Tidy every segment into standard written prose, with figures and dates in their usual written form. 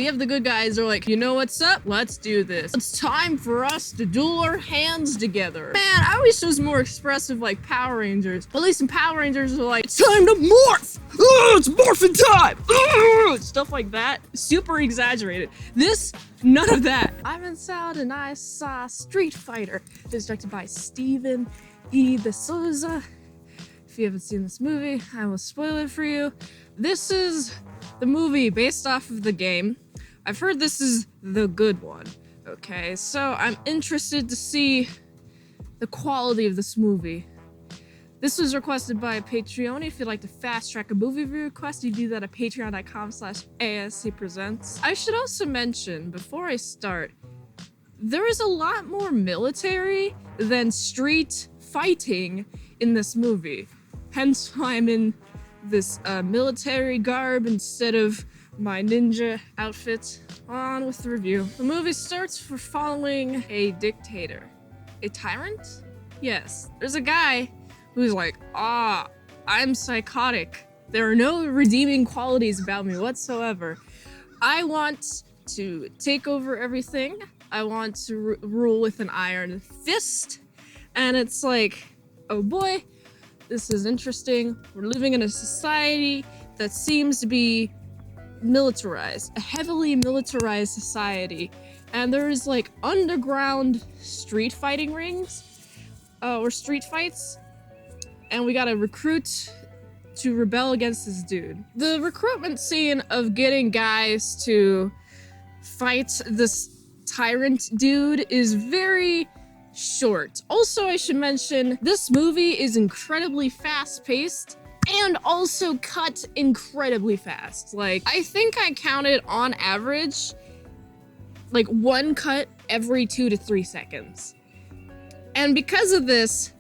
have the good guys are like, you know what's up? Let's do this. It's time for us to duel our hands together. Man, I always was more expressive like Power Rangers. At least in Power Rangers are like, it's time to morph! It's morphin' time! Stuff like that. Super exaggerated. This, none of that. I'm in Salad and I saw Street Fighter. It was directed by Steven E. De Souza. If you haven't seen this movie, I will spoil it for you. This is the movie based off of the game. I've heard this is the good one. Okay, so I'm interested to see the quality of this movie. This was requested by a Patreon. If you'd like to fast track a movie review request, you do that at patreon.com/ASEPresents. I should also mention, before I start, there is a lot more military than street fighting in this movie. Hence why I'm in this military garb instead of my ninja outfit. On with the review. The movie starts for following a dictator. A tyrant? Yes. There's a guy who's like, I'm psychotic. There are no redeeming qualities about me whatsoever. I want to take over everything. I want to rule with an iron fist. And it's like, oh boy, this is interesting. We're living in a society that seems to be militarized, a heavily militarized society. And there's like underground street fighting rings, or street fights. And we gotta recruit to rebel against this dude. The recruitment scene of getting guys to fight this tyrant dude is very short. Also, I should mention, this movie is incredibly fast-paced and also cut incredibly fast. Like, I think I counted on average, like one cut every 2 to 3 seconds. And because of this,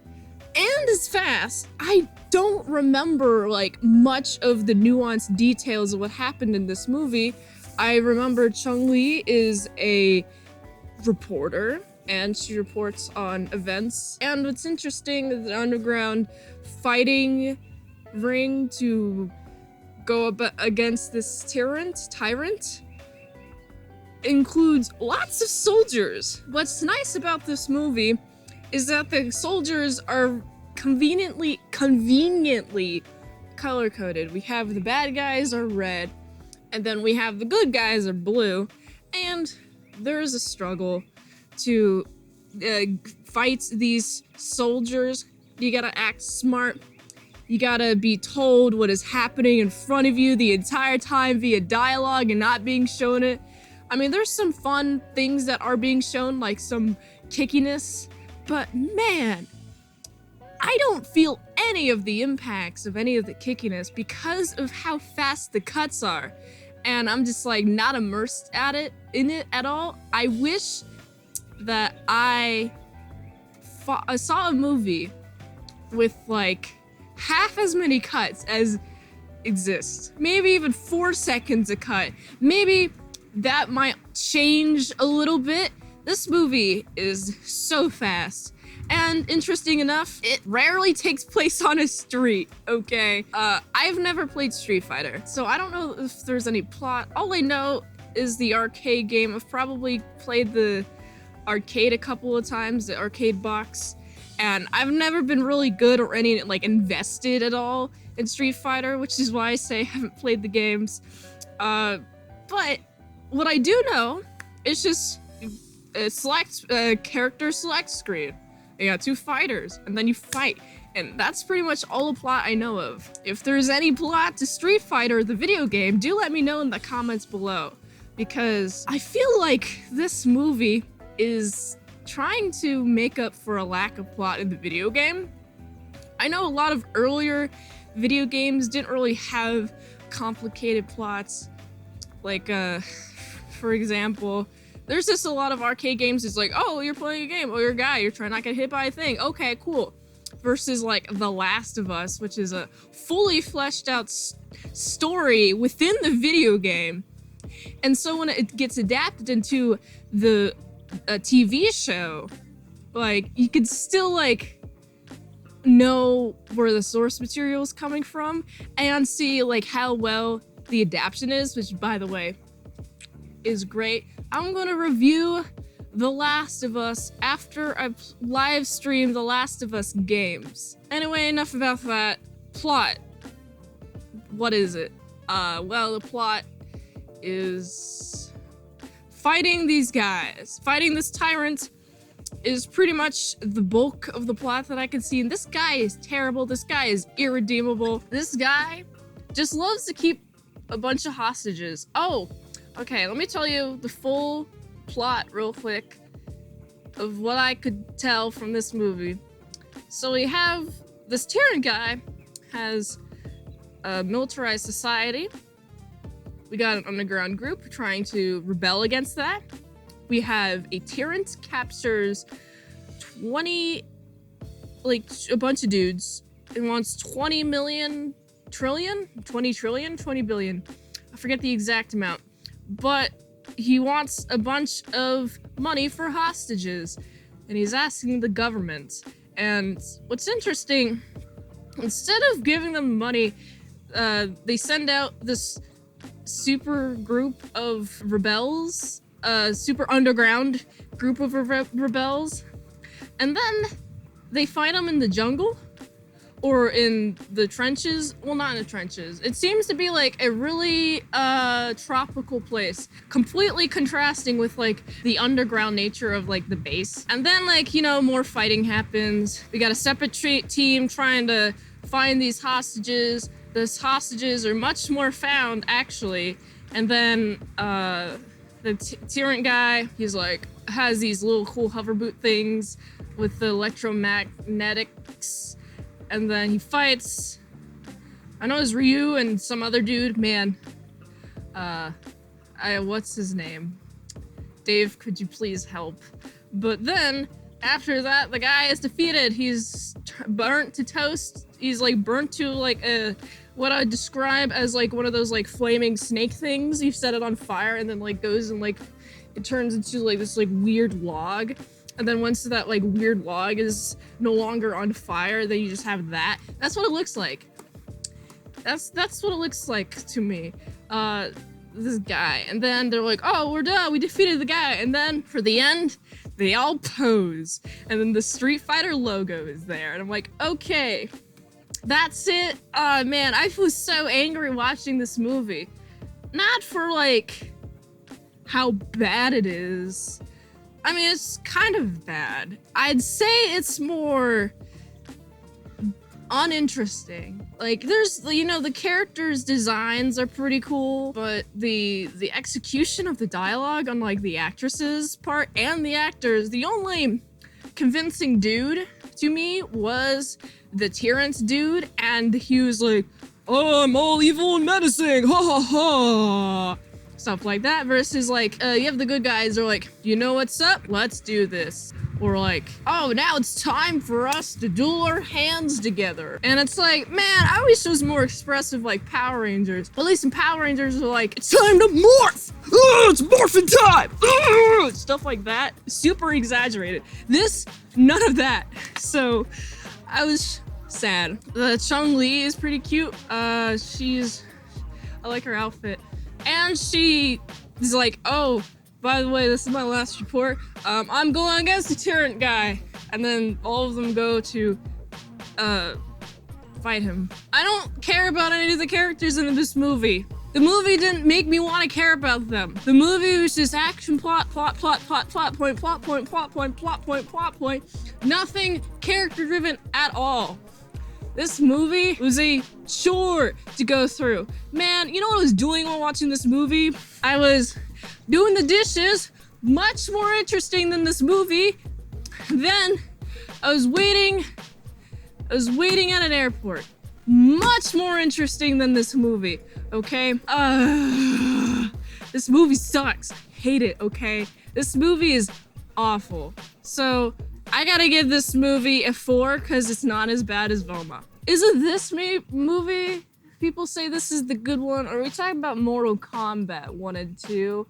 and as fast, I don't remember like much of the nuanced details of what happened in this movie. I remember Chung-Li is a reporter and she reports on events. And what's interesting is the underground fighting ring to go up against this tyrant includes lots of soldiers. What's nice about this movie is that the soldiers are conveniently color-coded. We have the bad guys are red, and then we have the good guys are blue, and there is a struggle to fight these soldiers. You gotta act smart. You gotta be told what is happening in front of you the entire time via dialogue and not being shown it. I mean, there's some fun things that are being shown, like some kickiness, but man, I don't feel any of the impacts of any of the kickiness because of how fast the cuts are. And I'm just like not immersed in it at all. I wish that I saw a movie with like half as many cuts as exist. Maybe even 4 seconds a cut. Maybe that might change a little bit. This movie is so fast. And interesting enough, it rarely takes place on a street, okay? I've never played Street Fighter, so I don't know if there's any plot. All I know is the arcade game. I've probably played the arcade a couple of times, the arcade box, and I've never been really good or any like invested at all in Street Fighter, which is why I say I haven't played the games. But what I do know is just a character select screen. You got 2 fighters, and then you fight. And that's pretty much all the plot I know of. If there's any plot to Street Fighter, the video game, do let me know in the comments below. Because I feel like this movie is trying to make up for a lack of plot in the video game. I know a lot of earlier video games didn't really have complicated plots. Like, for example, there's just a lot of arcade games. It's like, oh, you're playing a game. Oh, you're a guy. You're trying not to get hit by a thing. Okay, cool. Versus like The Last of Us, which is a fully fleshed out story within the video game. And so when it gets adapted into the TV show, like you could still like know where the source material is coming from and see like how well the adaptation is, which by the way, is great. I'm gonna review The Last of Us after I live stream The Last of Us games. Anyway, enough about that. Plot. What is it? Well, the plot is fighting these guys. Fighting this tyrant is pretty much the bulk of the plot that I can see. And this guy is terrible. This guy is irredeemable. This guy just loves to keep a bunch of hostages. Oh, okay, let me tell you the full plot real quick of what I could tell from this movie. So we have this tyrant guy has a militarized society. We got an underground group trying to rebel against that. We have a tyrant captures 20 billion. I forget the exact amount. But he wants a bunch of money for hostages. And he's asking the government. And what's interesting, instead of giving them money, they send out this super group of rebels, super underground group of rebels, and then they fight them in the jungle or in the trenches. Well, not in the trenches. It seems to be like a really tropical place, completely contrasting with like the underground nature of like the base. And then like, you know, more fighting happens. We got a separate team trying to find these hostages. These hostages are much more found, actually. And then the tyrant guy, he's like, has these little cool hover boot things with the electromagnetics. And then he fights, I know it's Ryu and some other dude, man. What's his name? Dave, could you please help? But then, after that, the guy is defeated. He's burnt to toast. He's like burnt to like what I describe as like one of those like flaming snake things. You set it on fire and then like goes and like it turns into like this like weird log. And then once that like weird log is no longer on fire, then you just have that. That's what it looks like. That's what it looks like to me. This guy. And then they're like, oh, we're done. We defeated the guy. And then for the end, they all pose. And then the Street Fighter logo is there. And I'm like, okay, that's it. Man, I was so angry watching this movie. Not for like how bad it is. I mean, it's kind of bad. I'd say it's more uninteresting. Like, there's, you know, the characters' designs are pretty cool, but the execution of the dialogue on, like, the actresses' part and the actors, the only convincing dude to me was the tyrant dude, and he was like, oh, I'm all evil and menacing, ha ha ha! Stuff like that, versus like, you have the good guys, they're like, you know what's up? Let's do this. Or like, oh, now it's time for us to duel our hands together. And it's like, man, I wish it was more expressive like Power Rangers. At least in Power Rangers are like, it's time to morph! It's morphin' time! Stuff like that. Super exaggerated. This, none of that. So, I was sad. The Chun-Li is pretty cute. I like her outfit. And she is like, oh, by the way, this is my last report. I'm going against the tyrant guy. And then all of them go to fight him. I don't care about any of the characters in this movie. The movie didn't make me want to care about them. The movie was just action, plot point. Nothing character driven at all. This movie was a chore to go through. Man, you know what I was doing while watching this movie? I was doing the dishes, much more interesting than this movie. Then I was waiting at an airport. Much more interesting than this movie, okay? This movie sucks. Hate it, okay? This movie is awful. So, I gotta give this movie a 4 because it's not as bad as Velma. Isn't this movie? People say this is the good one. Are we talking about Mortal Kombat 1 and 2?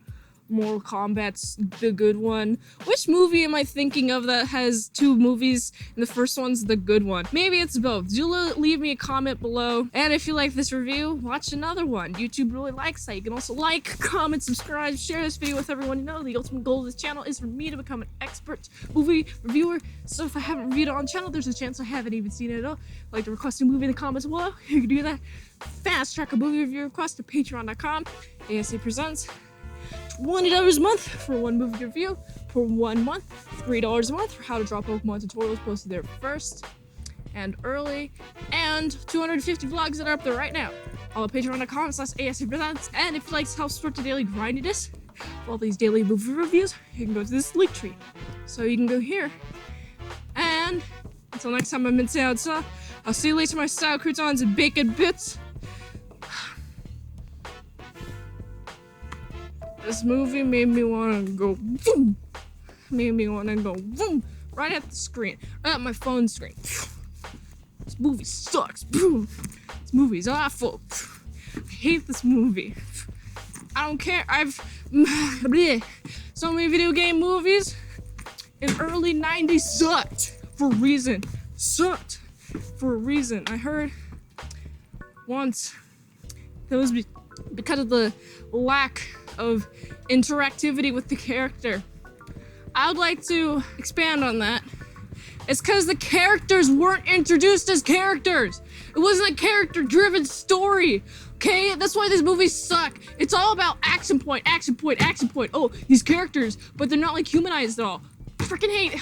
Mortal Kombat's the good one. Which movie am I thinking of that has two movies and the first one's the good one? Maybe it's both. Do leave me a comment below. And if you like this review, watch another one. YouTube really likes that. You can also like, comment, subscribe, share this video with everyone you know. The ultimate goal of this channel is for me to become an expert movie reviewer. So if I haven't reviewed it on the channel, there's a chance I haven't even seen it at all. Like to request a movie in the comments below, you can do that. Fast track a movie review request to patreon.com. ASEPresents. $20 a month for one movie review for 1 month, $3 a month for how to draw Pokemon tutorials posted there first and early, and 250 vlogs that are up there right now. All at patreon.com/ASEPresents. And if you'd like to help support the daily grindiness of all these daily movie reviews, you can go to this link tree. So you can go here. And until next time, I'm itsmintsalad. I'll see you later, my style croutons and bacon bits. This movie made me want to go boom. Made me want to go boom right at the screen, right at my phone screen. This movie sucks. Boom. This movie's awful. I hate this movie. I don't care. So many video game movies in early 90s sucked for a reason. Sucked for a reason. I heard once that was because of the lack of interactivity with the character. I would like to expand on that. It's because the characters weren't introduced as characters. It wasn't a character-driven story. Okay, that's why these movies suck. It's all about action point, action point, action point. Oh, these characters, but they're not like humanized at all. I freaking hate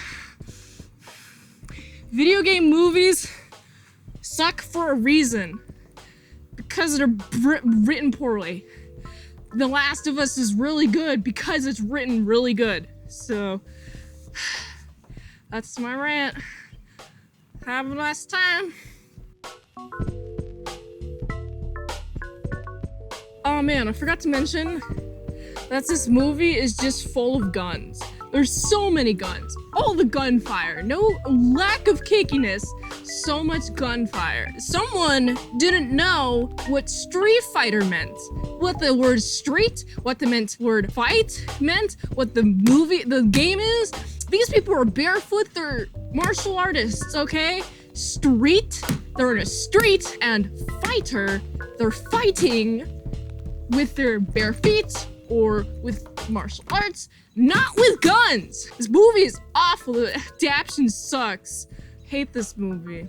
video game movies. Suck for a reason, because they're written poorly. The Last of Us is really good because it's written really good. So that's my rant. Have a nice time. Oh man, I forgot to mention that this movie is just full of guns. There's so many guns. All the gunfire. No lack of kickiness. So much gunfire. Someone didn't know what Street Fighter meant. What the word street, what the word fight meant, what the game is. These people are barefoot, they're martial artists, okay? Street, they're in a street, and fighter, they're fighting with their bare feet or with martial arts, not with guns. This movie is awful. The adaptation sucks. Hate this movie.